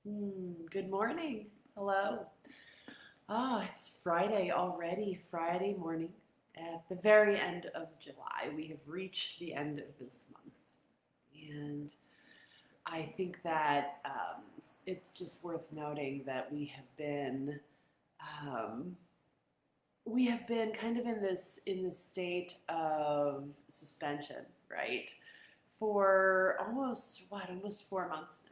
Good morning. Hello. It's Friday already, Friday morning. At the very end of July, we have reached the end of this month. And I think that it's just worth noting that um, we have been kind of in this state of suspension, right? For almost 4 months now.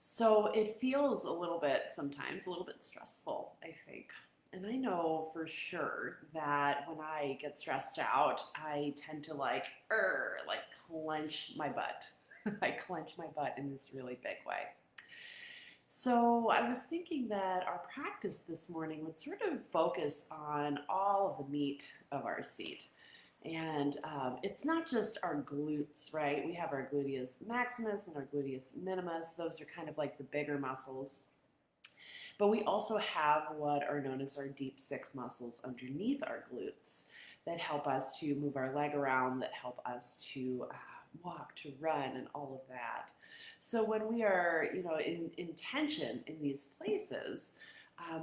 So it feels a little bit sometimes, a little bit stressful, I think. And I know for sure that when I get stressed out, I tend to like clench my butt. I clench my butt in this really big way. So I was thinking that our practice this morning would sort of focus on all of the meat of our seat. And it's not just our glutes, right? We have our gluteus maximus and our gluteus minimus. Those are kind of like the bigger muscles. But we also have what are known as our deep six muscles underneath our glutes that help us to move our leg around, that help us to walk, to run, and all of that. So when we are, in tension in these places,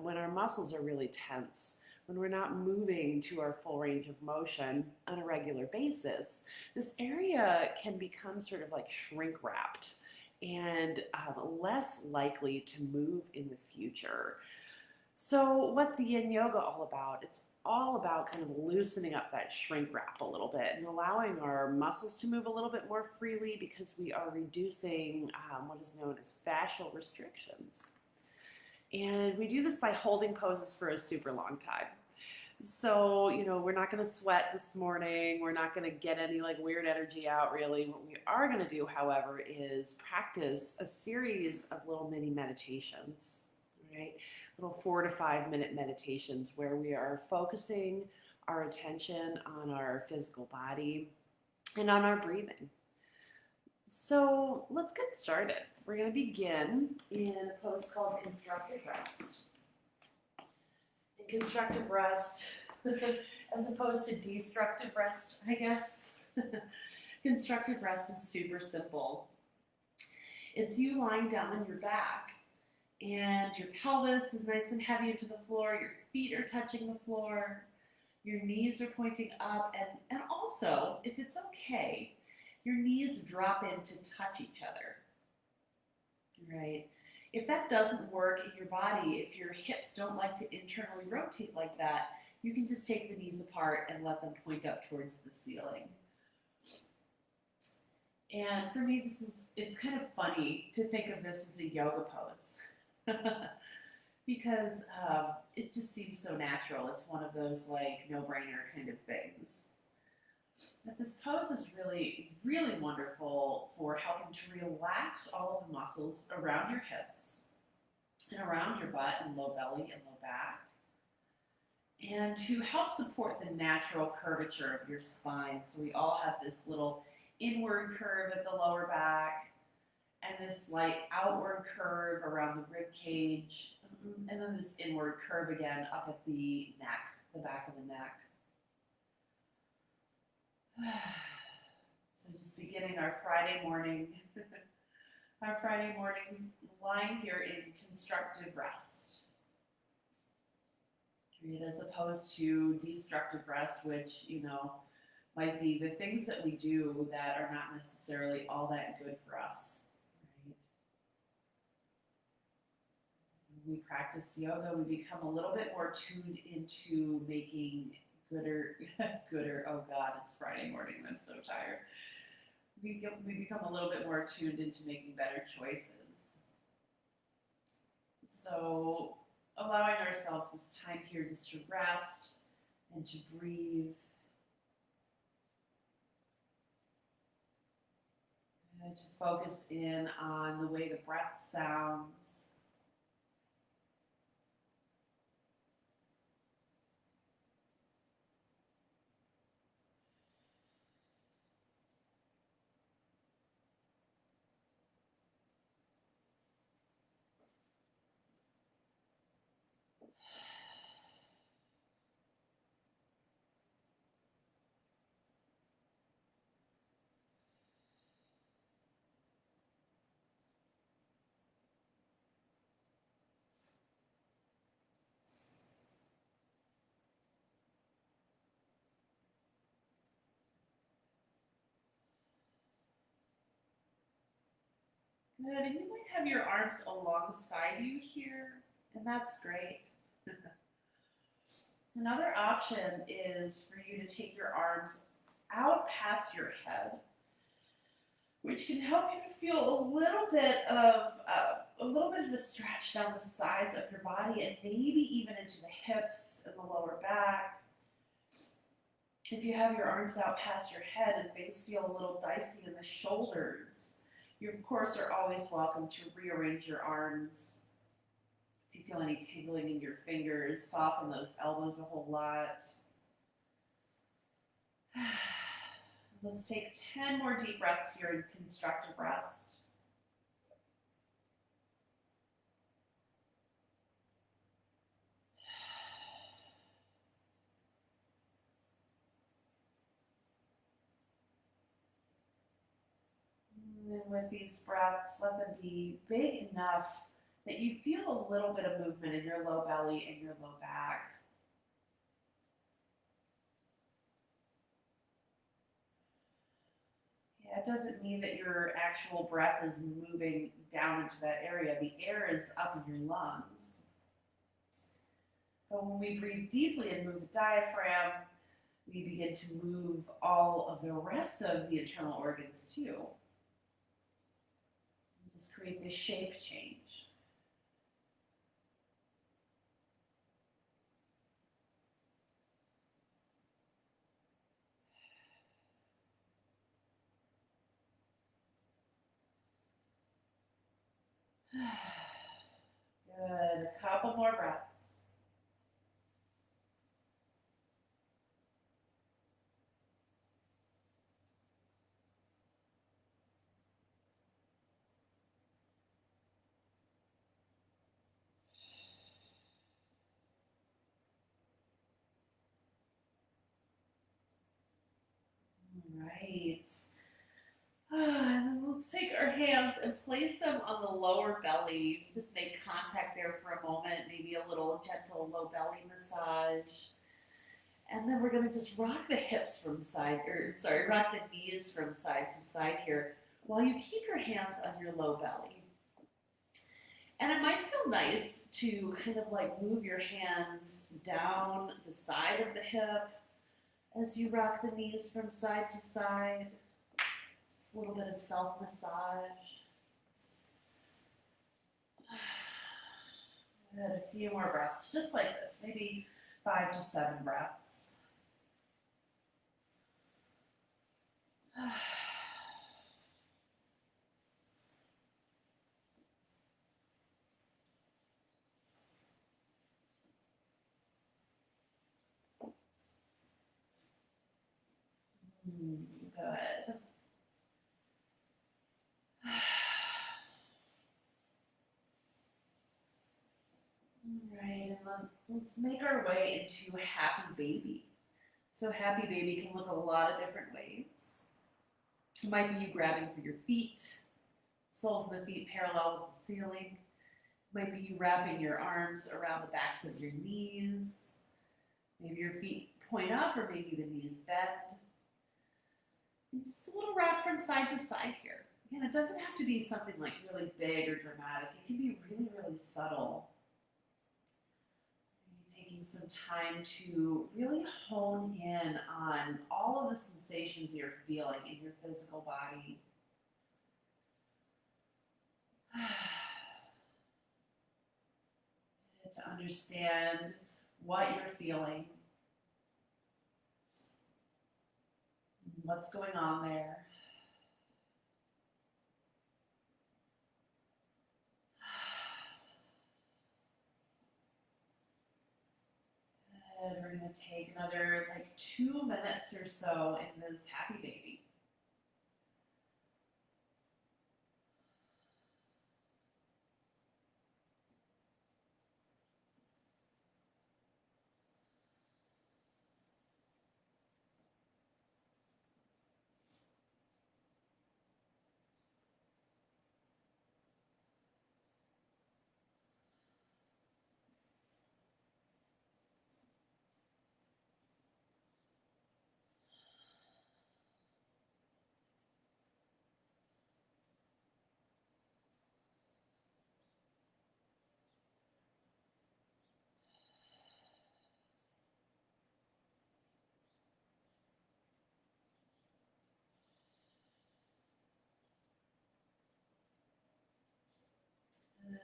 when our muscles are really tense, when we're not moving to our full range of motion on a regular basis, this area can become sort of like shrink wrapped and less likely to move in the future. So, what's yin yoga all about? It's all about kind of loosening up that shrink wrap a little bit and allowing our muscles to move a little bit more freely because we are reducing what is known as fascial restrictions. And we do this by holding poses for a super long time. So, we're not going to sweat this morning. We're not going to get any like weird energy out, really. What we are going to do, however, is practice a series of little mini meditations, right? Little 4 to 5 minute meditations where we are focusing our attention on our physical body and on our breathing. So let's get started. We're going to begin in a pose called constructive rest. In constructive rest, as opposed to destructive rest, I guess. Constructive rest is super simple. It's you lying down on your back, and your pelvis is nice and heavy into the floor, your feet are touching the floor, your knees are pointing up, and also, if it's okay, your knees drop in to touch each other, right? If that doesn't work in your body, if your hips don't like to internally rotate like that, you can just take the knees apart and let them point up towards the ceiling. And for me, it's kind of funny to think of this as a yoga pose because it just seems so natural. It's one of those like no-brainer kind of things. But this pose is really, really wonderful for helping to relax all of the muscles around your hips and around your butt and low belly and low back, and to help support the natural curvature of your spine. So we all have this little inward curve at the lower back and this like outward curve around the rib cage, and then this inward curve again up at the neck, the back of the neck. So just beginning our Friday morning, our Friday mornings lying here in constructive rest, as opposed to destructive rest, which, might be the things that we do that are not necessarily all that good for us, right? When we practice yoga, we become a little bit more tuned into making oh God, it's Friday morning and I'm so tired. We become a little bit more tuned into making better choices. So allowing ourselves this time here just to rest and to breathe. And to focus in on the way the breath sounds. Good. And you might have your arms alongside you here, and that's great. Another option is for you to take your arms out past your head, which can help you to feel a little bit of a stretch down the sides of your body and maybe even into the hips and the lower back. If you have your arms out past your head and things feel a little dicey in the shoulders, you of course are always welcome to rearrange your arms. If you feel any tingling in your fingers, soften those elbows a whole lot. Let's take 10 more deep breaths here in constructive rest. And with these breaths, let them be big enough that you feel a little bit of movement in your low belly and your low back. Yeah, it doesn't mean that your actual breath is moving down into that area. The air is up in your lungs. But when we breathe deeply and move the diaphragm, we begin to move all of the rest of the internal organs too. Just create this shape change. Good. A couple more breaths. All right. And then let's take our hands and place them on the lower belly. Just make contact there for a moment, maybe a little gentle low belly massage. And then we're going to just rock the hips from rock the knees from side to side here while you keep your hands on your low belly. And it might feel nice to kind of like move your hands down the side of the hip as you rock the knees from side to side. Just a little bit of self-massage. And a few more breaths, just like this, maybe 5 to 7 breaths. Good. All right, and let's make our way into Happy Baby. So Happy Baby can look a lot of different ways. It might be you grabbing for your feet, soles of the feet parallel with the ceiling. It might be you wrapping your arms around the backs of your knees. Maybe your feet point up or maybe the knees bend. And just a little rock from side to side here. Again, it doesn't have to be something like really big or dramatic. It can be really, really subtle. Taking some time to really hone in on all of the sensations you're feeling in your physical body. To understand what you're feeling, what's going on there. And we're going to take another 2 minutes or so in this Happy Baby.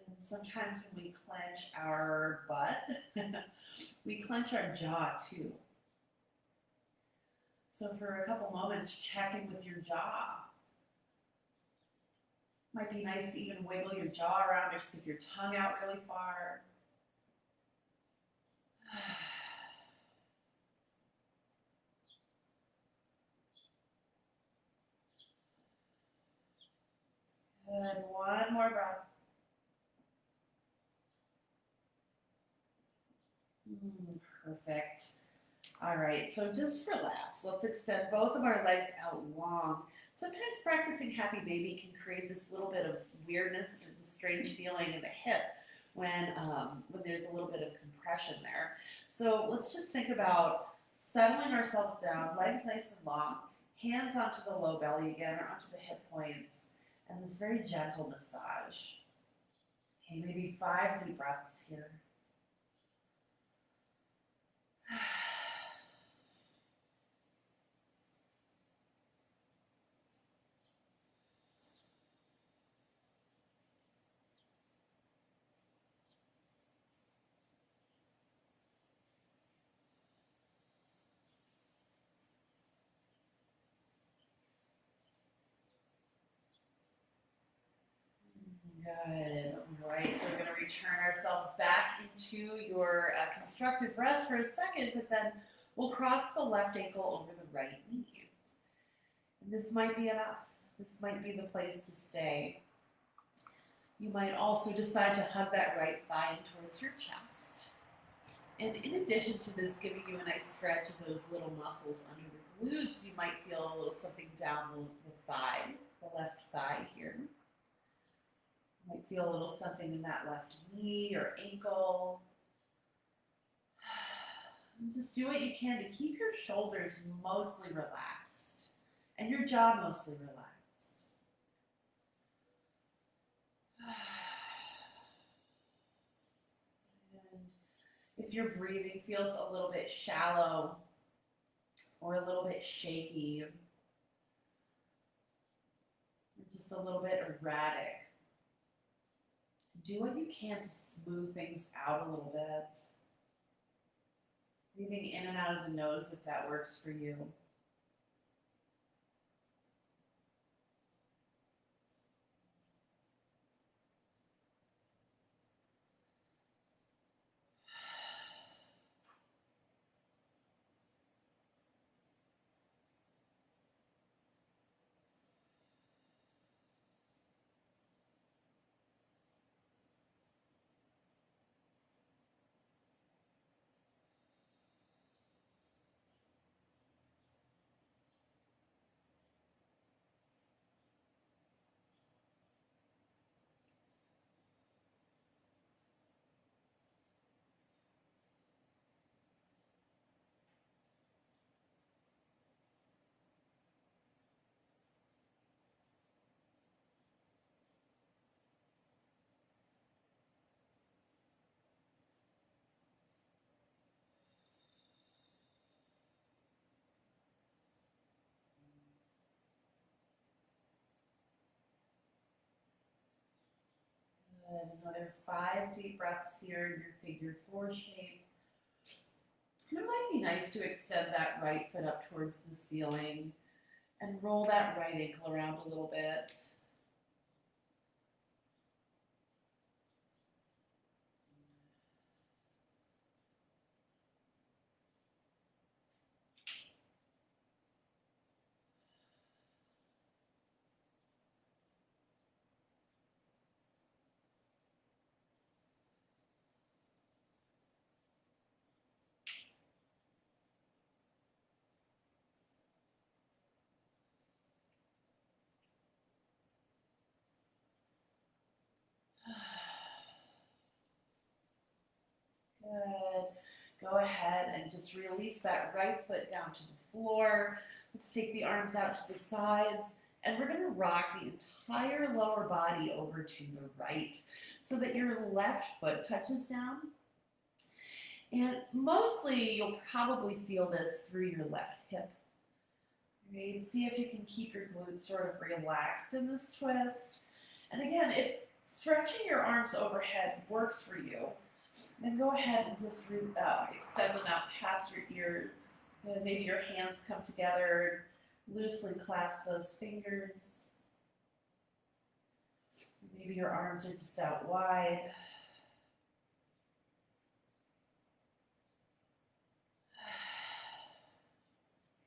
And sometimes when we clench our butt, we clench our jaw too. So for a couple moments, checking with your jaw. Might be nice to even wiggle your jaw around or stick your tongue out really far. Good. One more breath. Perfect. All right, so just relax. Let's extend both of our legs out long. Sometimes practicing happy baby can create this little bit of weirdness or the strange feeling in the hip when there's a little bit of compression there. So let's just think about settling ourselves down, legs nice and long, hands onto the low belly again or onto the hip points, and this very gentle massage. Okay, maybe 5 deep breaths here. Good. All right, so we're going to return ourselves back into your constructive rest for a second, but then we'll cross the left ankle over the right knee. And this might be enough. This might be the place to stay. You might also decide to hug that right thigh in towards your chest. And in addition to this giving you a nice stretch of those little muscles under the glutes, you might feel a little something down the thigh, the left thigh here. You might feel a little something in that left knee or ankle. And just do what you can to keep your shoulders mostly relaxed and your jaw mostly relaxed. And if your breathing feels a little bit shallow or a little bit shaky, or just a little bit erratic, do what you can to smooth things out a little bit. Breathing in and out of the nose if that works for you. Good. Another 5 deep breaths here in your figure 4 shape. And it might be nice to extend that right foot up towards the ceiling and roll that right ankle around a little bit. Good. Go ahead and just release that right foot down to the floor. Let's take the arms out to the sides, and we're going to rock the entire lower body over to the right so that your left foot touches down. And mostly you'll probably feel this through your left hip. Right? See if you can keep your glutes sort of relaxed in this twist. And again, if stretching your arms overhead works for you, then go ahead and just extend them out past your ears. And maybe your hands come together, loosely clasp those fingers. Maybe your arms are just out wide.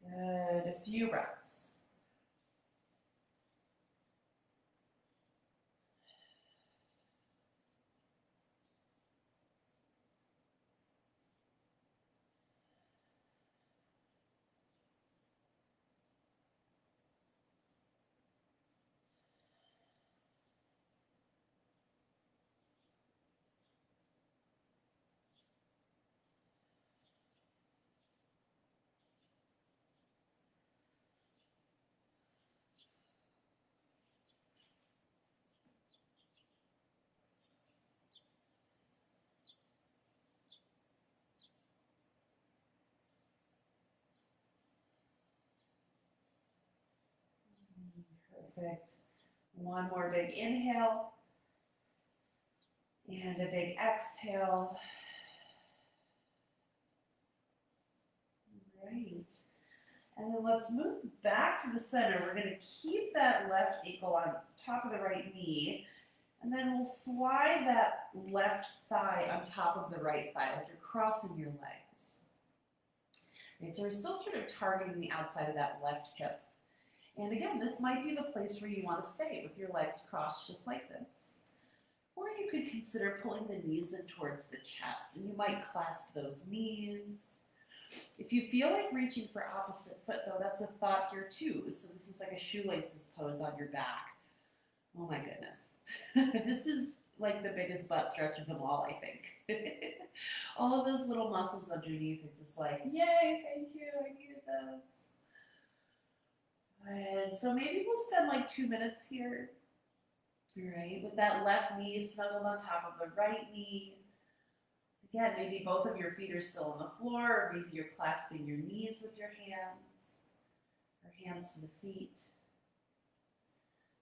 Good. A few breaths. Perfect. One more big inhale and a big exhale. Great. And then let's move back to the center. We're going to keep that left ankle on top of the right knee. And then we'll slide that left thigh on top of the right thigh, like you're crossing your legs. Right, so we're still sort of targeting the outside of that left hip. And again, this might be the place where you want to stay with your legs crossed just like this. Or you could consider pulling the knees in towards the chest, and you might clasp those knees. If you feel like reaching for opposite foot, though, that's a thought here too. So this is like a shoelaces pose on your back. Oh my goodness. This is like the biggest butt stretch of them all, I think. All of those little muscles underneath are just like, yay, thank you, I needed this. And so maybe we'll spend like 2 minutes here, all right, with that left knee snuggled on top of the right knee. Again, maybe both of your feet are still on the floor, or maybe you're clasping your knees with your hands, or hands to the feet.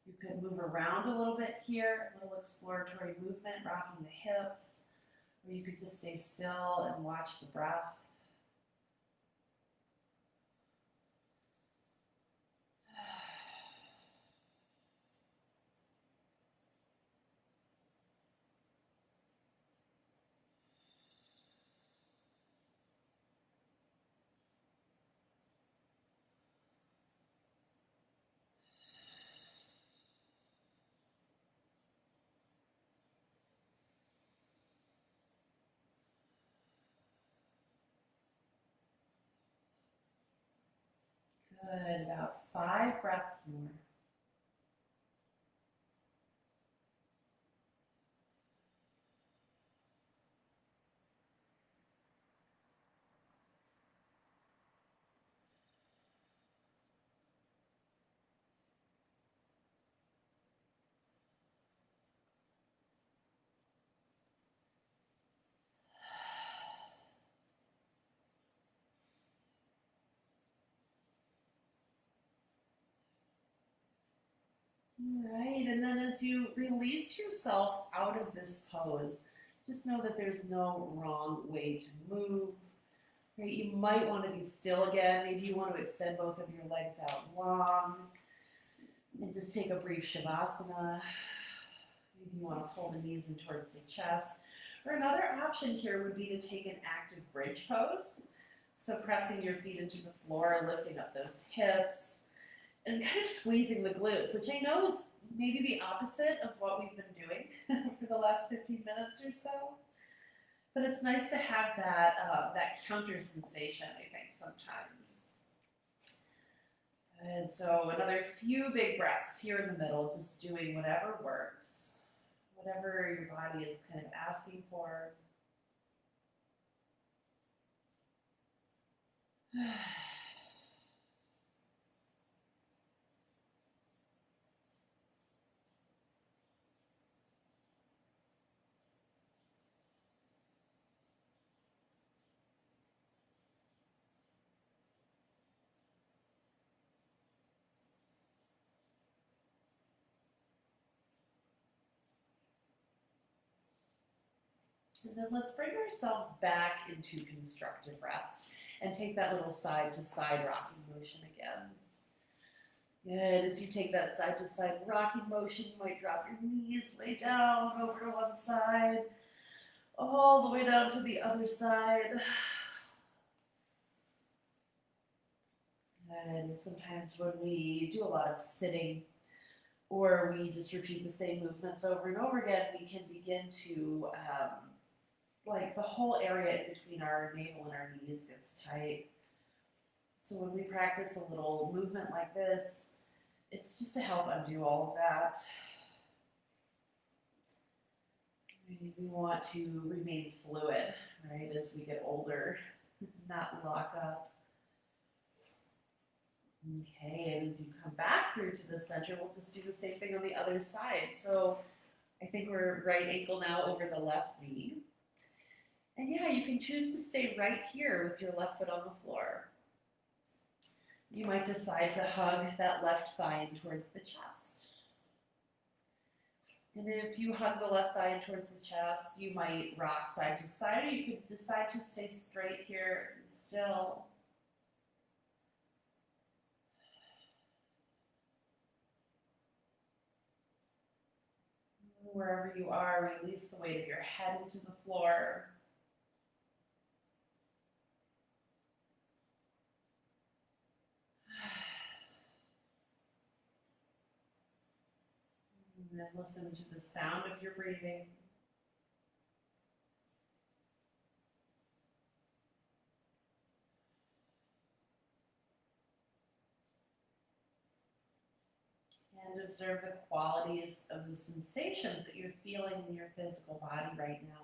You could move around a little bit here, a little exploratory movement, rocking the hips, or you could just stay still and watch the breath. Good, about 5 breaths more. All right, and then as you release yourself out of this pose, just know that there's no wrong way to move. Right? You might want to be still again. Maybe you want to extend both of your legs out long and just take a brief shavasana. Maybe you want to pull the knees in towards the chest. Or another option here would be to take an active bridge pose. So pressing your feet into the floor, lifting up those hips, and kind of squeezing the glutes, which I know is maybe the opposite of what we've been doing for the last 15 minutes or so. But it's nice to have that, that counter sensation, I think, sometimes. And so another few big breaths here in the middle, just doing whatever works, whatever your body is kind of asking for. And then let's bring ourselves back into constructive rest and take that little side to side rocking motion again. Good. As you take that side to side rocking motion, you might drop your knees way down over to one side, all the way down to the other side. And sometimes when we do a lot of sitting or we just repeat the same movements over and over again, we can begin to, like the whole area in between our navel and our knees gets tight. So when we practice a little movement like this, it's just to help undo all of that. We want to remain fluid, right, as we get older, not lock up. Okay, and as you come back through to the center, we'll just do the same thing on the other side. So I think we're right ankle now over the left knee. And yeah, you can choose to stay right here with your left foot on the floor. You might decide to hug that left thigh in towards the chest. And if you hug the left thigh in towards the chest, you might rock side to side, or you could decide to stay straight here and still. Wherever you are, release the weight of your head into the floor. And then listen to the sound of your breathing. And observe the qualities of the sensations that you're feeling in your physical body right now.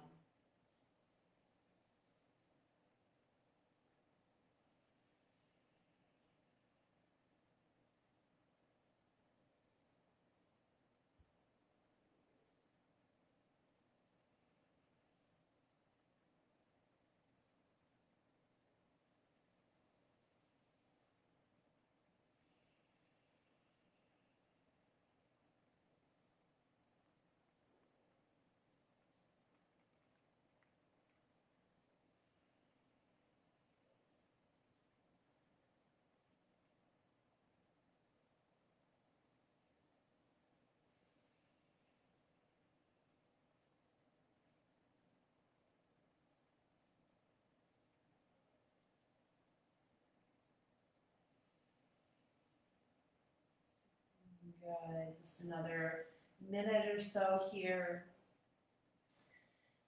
Good. Just another minute or so here.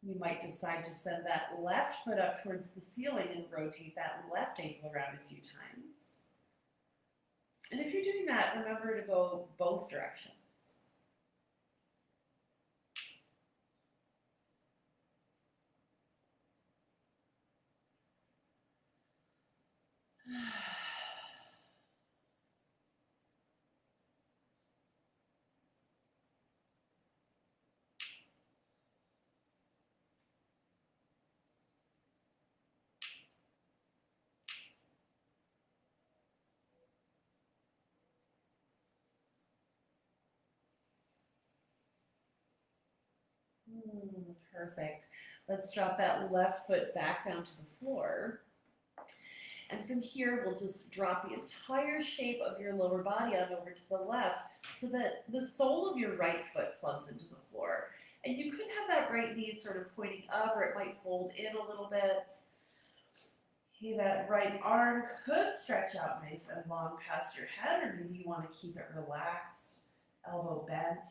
You might decide to send that left foot up towards the ceiling and rotate that left ankle around a few times. And if you're doing that, remember to go both directions. Perfect. Let's drop that left foot back down to the floor. And from here, we'll just drop the entire shape of your lower body on over to the left so that the sole of your right foot plugs into the floor. And you could have that right knee sort of pointing up, or it might fold in a little bit. Okay, that right arm could stretch out nice and long past your head, or maybe you want to keep it relaxed, elbow bent.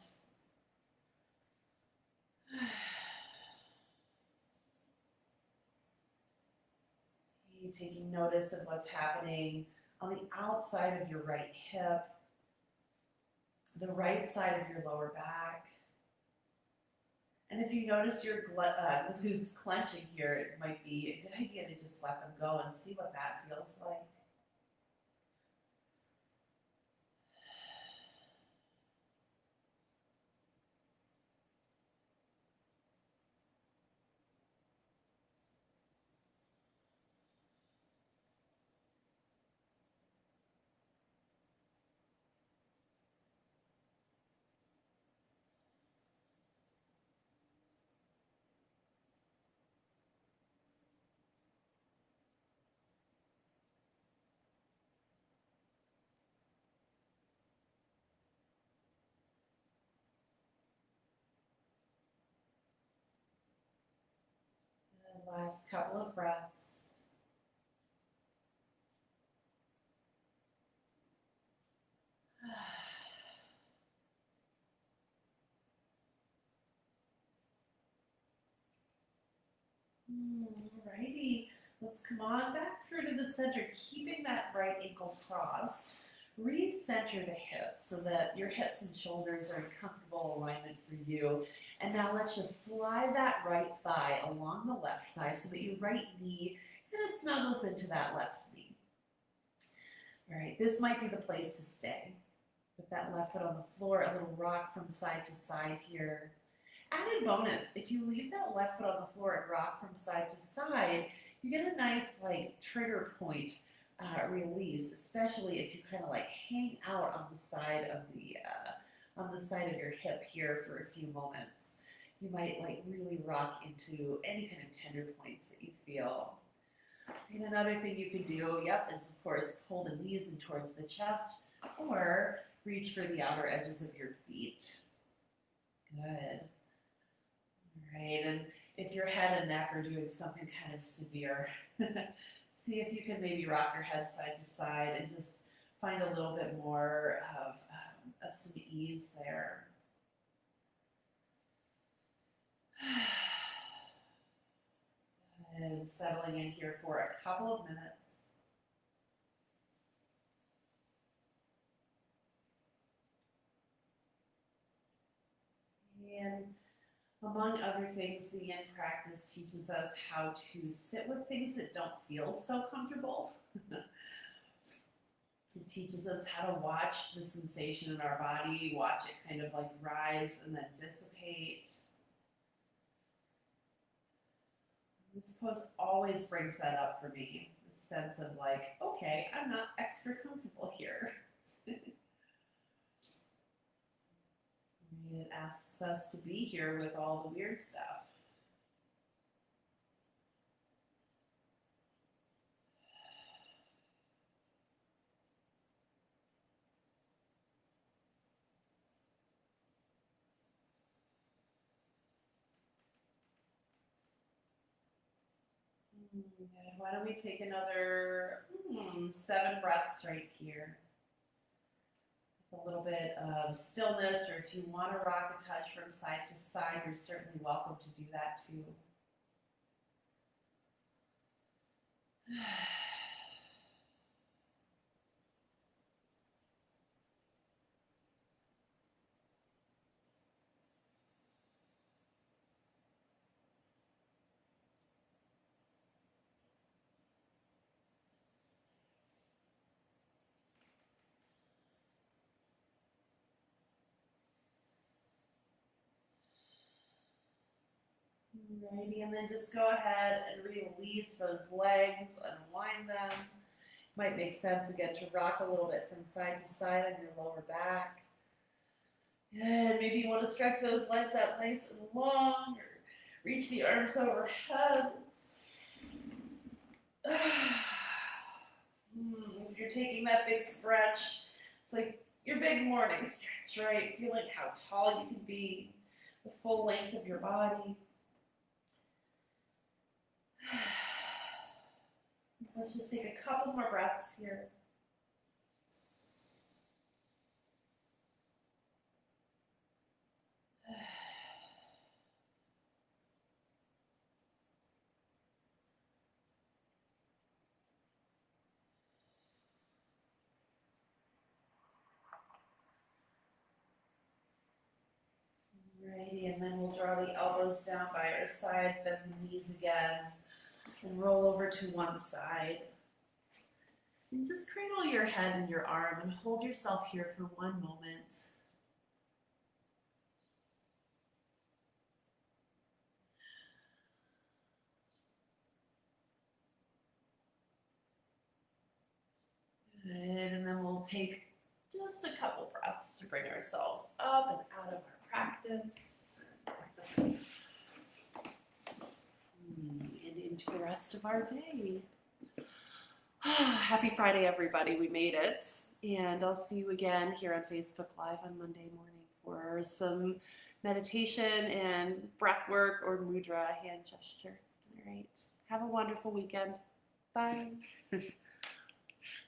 Taking notice of what's happening on the outside of your right hip, the right side of your lower back. And if you notice your glutes clenching here, it might be a good idea to just let them go and see what that feels like. Last couple of breaths. Alrighty, let's come on back through to the center, keeping that right ankle crossed. Recenter the hips so that your hips and shoulders are in comfortable alignment for you. And now let's just slide that right thigh along the left thigh so that your right knee kind of snuggles into that left knee. All right, this might be the place to stay. With that left foot on the floor, a little rock from side to side here. Added bonus, if you leave that left foot on the floor and rock from side to side, you get a nice like trigger point release, especially if you kind of like hang out on the side of your hip here for a few moments. You might like really rock into any kind of tender points that you feel. And another thing you could do, is of course pull the knees in towards the chest or reach for the outer edges of your feet. Good. All right, and if your head and neck are doing something kind of severe, see if you can maybe rock your head side to side and just find a little bit more of some ease there. And settling in here for a couple of minutes. And among other things, the yin practice teaches us how to sit with things that don't feel so comfortable. It teaches us how to watch the sensation in our body, watch it kind of like rise and then dissipate. This pose always brings that up for me, the sense of like, okay, I'm not extra comfortable here. It asks us to be here with all the weird stuff. Why don't we take another 7 breaths right here. A little bit of stillness, or if you want to rock a touch from side to side, you're certainly welcome to do that too. Alrighty, and then just go ahead and release those legs, unwind them. Might make sense again to rock a little bit from side to side on your lower back. And maybe you want to stretch those legs out nice and long, or reach the arms overhead. If you're taking that big stretch, it's like your big morning stretch, right? Feeling how tall you can be, the full length of your body. Let's just take a couple more breaths here. Alrighty, and then we'll draw the elbows down by our sides, bend the knees again, and roll over to one side. And just cradle your head in your arm and hold yourself here for one moment. Good, and then we'll take just a couple breaths to bring ourselves up and out of our practice. And into the rest of our day. Happy Friday, everybody. We made it. And I'll see you again here on Facebook Live on Monday morning for some meditation and breath work or mudra hand gesture. All right. Have a wonderful weekend. Bye.